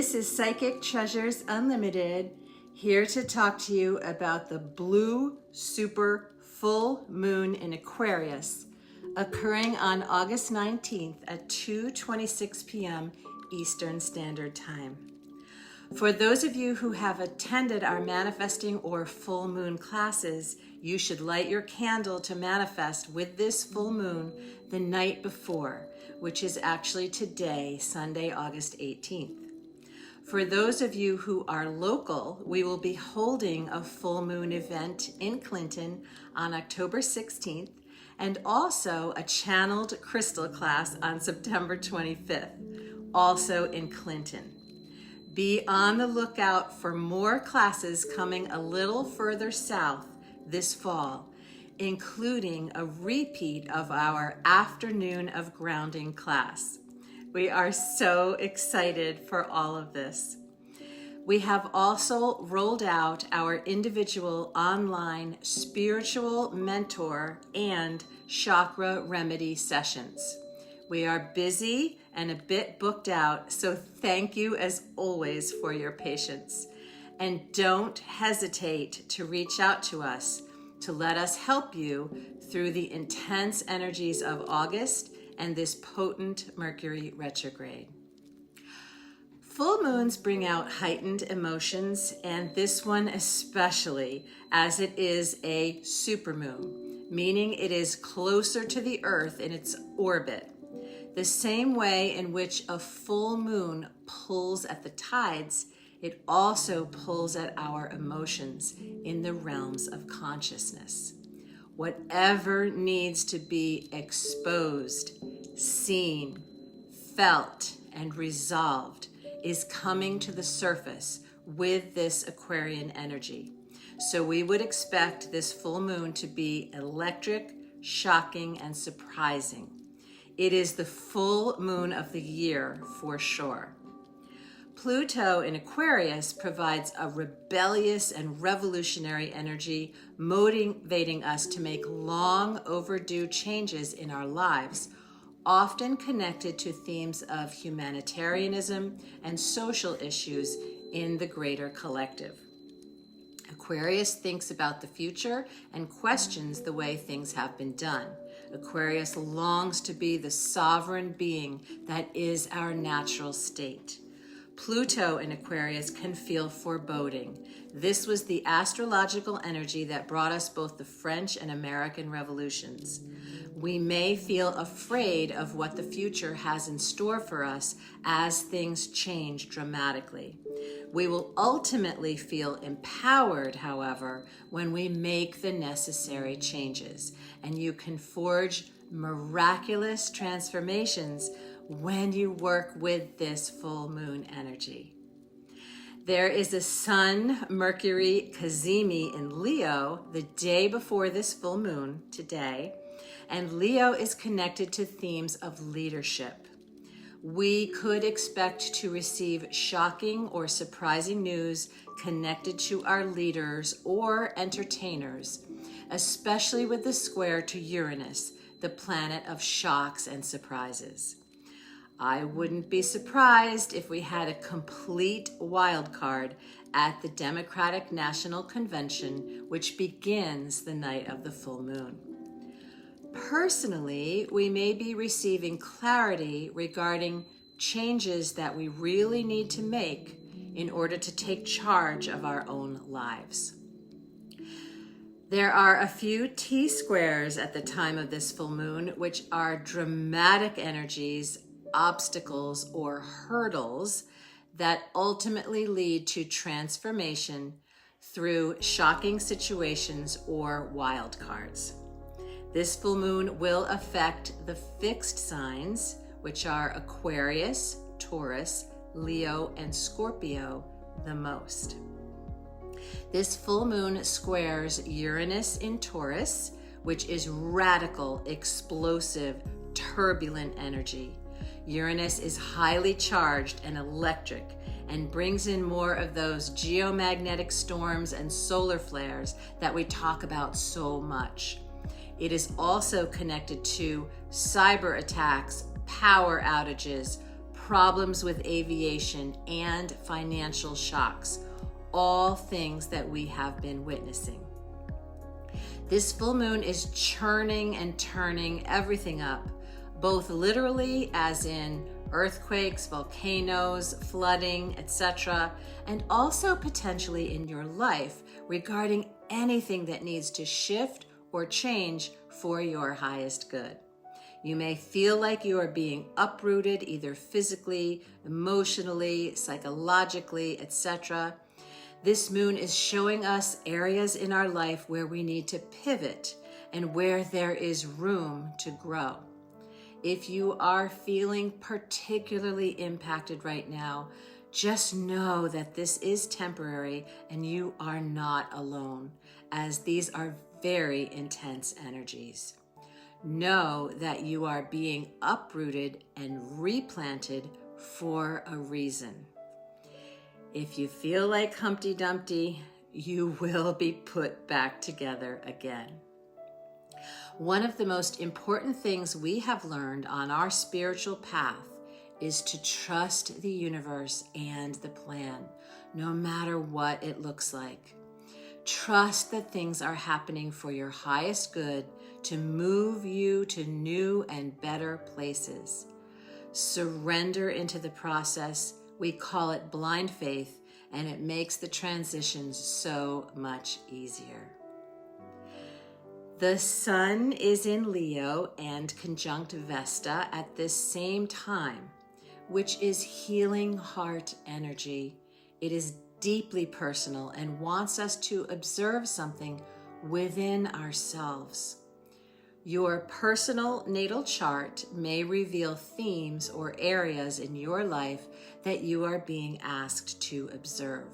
This is Psychic Treasures Unlimited, here to talk to you about the blue super full moon in Aquarius, occurring on August 19th at 2:26 p.m. Eastern Standard Time. For those of you who have attended our manifesting or full moon classes, you should light your candle to manifest with this full moon the night before, which is actually today, Sunday, August 18th. For those of you who are local, we will be holding a full moon event in Clinton on October 16th, and also a channeled crystal class on September 25th, also in Clinton. Be on the lookout for more classes coming a little further south this fall, including a repeat of our Afternoon of Grounding class. We are so excited for all of this. We have also rolled out our individual online spiritual mentor and chakra remedy sessions. We are busy and a bit booked out, so thank you as always for your patience. And don't hesitate to reach out to us to let us help you through the intense energies of August and this potent Mercury retrograde. Full moons bring out heightened emotions, and this one especially, as it is a supermoon, meaning it is closer to the Earth in its orbit. The same way in which a full moon pulls at the tides, it also pulls at our emotions in the realms of consciousness. Whatever needs to be exposed, seen, felt, and resolved is coming to the surface with this Aquarian energy. So we would expect this full moon to be electric, shocking, and surprising. It is the full moon of the year for sure. Pluto in Aquarius provides a rebellious and revolutionary energy, motivating us to make long overdue changes in our lives, often connected to themes of humanitarianism and social issues in the greater collective. Aquarius thinks about the future and questions the way things have been done. Aquarius longs to be the sovereign being that is our natural state. Pluto in Aquarius can feel foreboding. This was the astrological energy that brought us both the French and American revolutions. We may feel afraid of what the future has in store for us as things change dramatically. We will ultimately feel empowered, however, when we make the necessary changes, and you can forge miraculous transformations when you work with this full moon energy. There is a Sun Mercury Cazimi in Leo the day before this full moon today, and Leo is connected to themes of leadership. We could expect to receive shocking or surprising news connected to our leaders or entertainers, especially with the square to Uranus, the planet of shocks and surprises. I wouldn't be surprised if we had a complete wild card at the Democratic National Convention, which begins the night of the full moon. Personally, we may be receiving clarity regarding changes that we really need to make in order to take charge of our own lives. There are a few T-squares at the time of this full moon, which are dramatic energies, obstacles, or hurdles that ultimately lead to transformation through shocking situations or wild cards. This full moon will affect the fixed signs, which are Aquarius, Taurus, Leo, and Scorpio the most. This full moon squares Uranus in Taurus, which is radical, explosive, turbulent energy. Uranus is highly charged and electric and brings in more of those geomagnetic storms and solar flares that we talk about so much. It is also connected to cyber attacks, power outages, problems with aviation, and financial shocks, all things that we have been witnessing. This full moon is churning and turning everything up, both literally as in earthquakes, volcanoes, flooding, etc., and also potentially in your life regarding anything that needs to shift or change for your highest good. You may feel like you are being uprooted either physically, emotionally, psychologically, etc. This moon is showing us areas in our life where we need to pivot and where there is room to grow. If you are feeling particularly impacted right now, just know that this is temporary and you are not alone, as these are very intense energies. Know that you are being uprooted and replanted for a reason. If you feel like Humpty Dumpty, you will be put back together again. One of the most important things we have learned on our spiritual path is to trust the universe and the plan, no matter what it looks like. Trust that things are happening for your highest good to move you to new and better places. Surrender into the process. We call it blind faith, and it makes the transitions so much easier. The sun is in Leo and conjunct Vesta at this same time, which is healing heart energy. It is deeply personal and wants us to observe something within ourselves. Your personal natal chart may reveal themes or areas in your life that you are being asked to observe,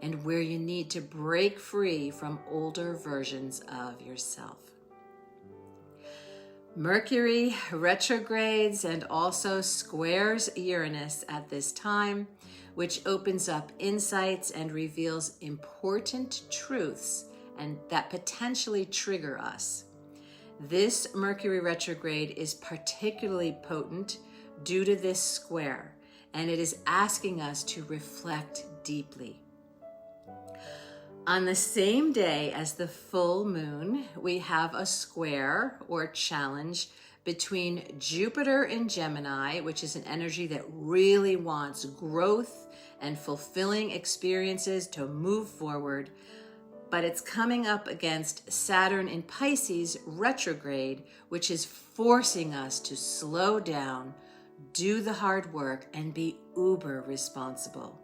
and where you need to break free from older versions of yourself. Mercury retrogrades and also squares Uranus at this time, which opens up insights and reveals important truths and that potentially trigger us. This Mercury retrograde is particularly potent due to this square, and it is asking us to reflect deeply. On the same day as the full moon, we have a square or challenge between Jupiter in Gemini, which is an energy that really wants growth and fulfilling experiences to move forward, but it's coming up against Saturn in Pisces retrograde, which is forcing us to slow down, do the hard work, and be uber responsible.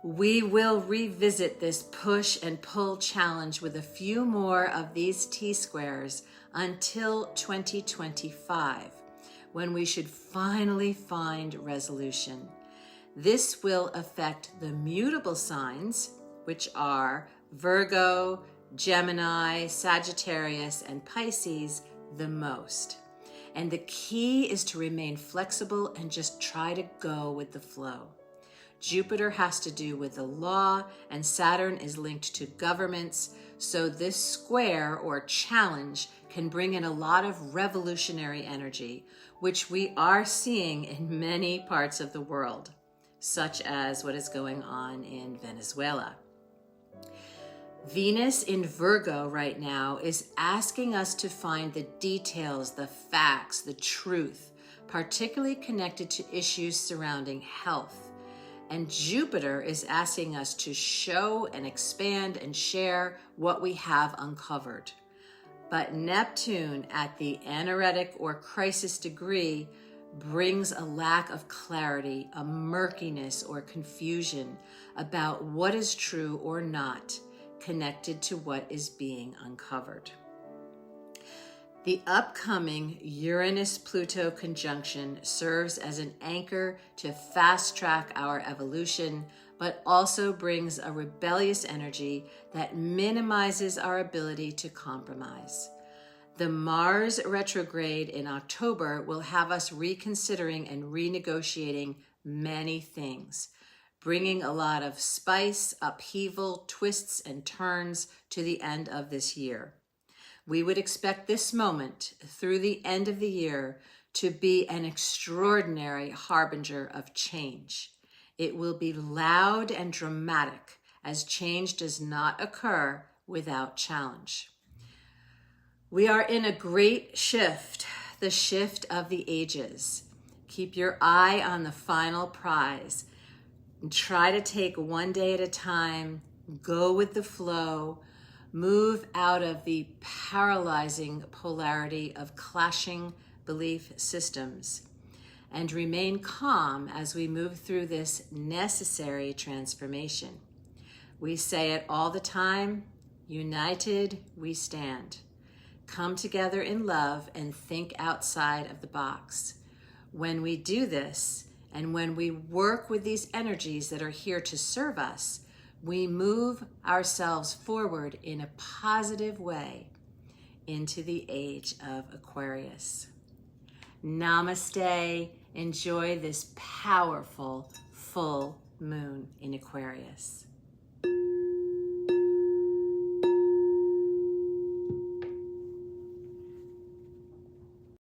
We will revisit this push and pull challenge with a few more of these T-squares until 2025, when we should finally find resolution. This will affect the mutable signs, which are Virgo, Gemini, Sagittarius, and Pisces the most. And the key is to remain flexible and just try to go with the flow. Jupiter has to do with the law, and Saturn is linked to governments, so this square or challenge can bring in a lot of revolutionary energy, which we are seeing in many parts of the world, such as what is going on in Venezuela. Venus in Virgo right now is asking us to find the details, the facts, the truth, particularly connected to issues surrounding health. And Jupiter is asking us to show and expand and share what we have uncovered. But Neptune at the anaretic or crisis degree brings a lack of clarity, a murkiness or confusion about what is true or not connected to what is being uncovered. The upcoming Uranus-Pluto conjunction serves as an anchor to fast-track our evolution, but also brings a rebellious energy that minimizes our ability to compromise. The Mars retrograde in October will have us reconsidering and renegotiating many things, bringing a lot of spice, upheaval, twists, and turns to the end of this year. We would expect this moment through the end of the year to be an extraordinary harbinger of change. It will be loud and dramatic, as change does not occur without challenge. We are in a great shift, the shift of the ages. Keep your eye on the final prize and try to take one day at a time, go with the flow, move out of the paralyzing polarity of clashing belief systems, and remain calm as we move through this necessary transformation. We say it all the time, united we stand. Come together in love and think outside of the box. When we do this, and when we work with these energies that are here to serve us, we move ourselves forward in a positive way into the age of Aquarius. Namaste. Enjoy this powerful full moon in Aquarius.